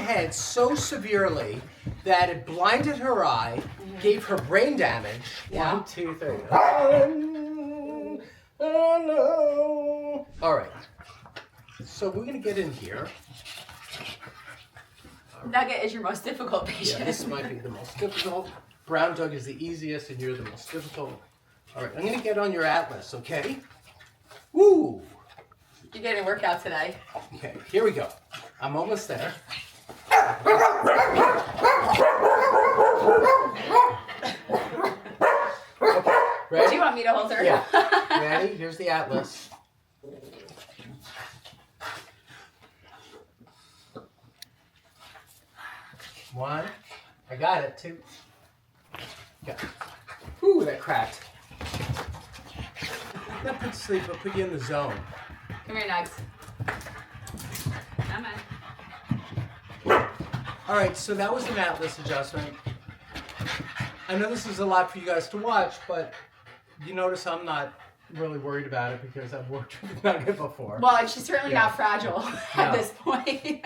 head so severely that it blinded her eye, gave her brain damage. Yeah. 1, 2, 3. Oh, no. All right. So we're going to get in here. Nugget is your most difficult patient. Yeah, this might be the most difficult. Brown Doug is the easiest, and you're the most difficult. All right, I'm going to get on your atlas, okay? Woo! You're getting a workout today. Okay, here we go. I'm almost there. Okay, ready? Do you want me to hold her? Yeah. Ready? Here's the atlas. One. I got it. 2. Got it. Ooh, that cracked. Not put to sleep, but put you in the zone. Come here, Nugs. Come on. All right, so that was an atlas adjustment. I know this is a lot for you guys to watch, but you notice I'm not really worried about it because I've worked with Nugget before. Well, and she's certainly Yeah. not fragile at No. this point.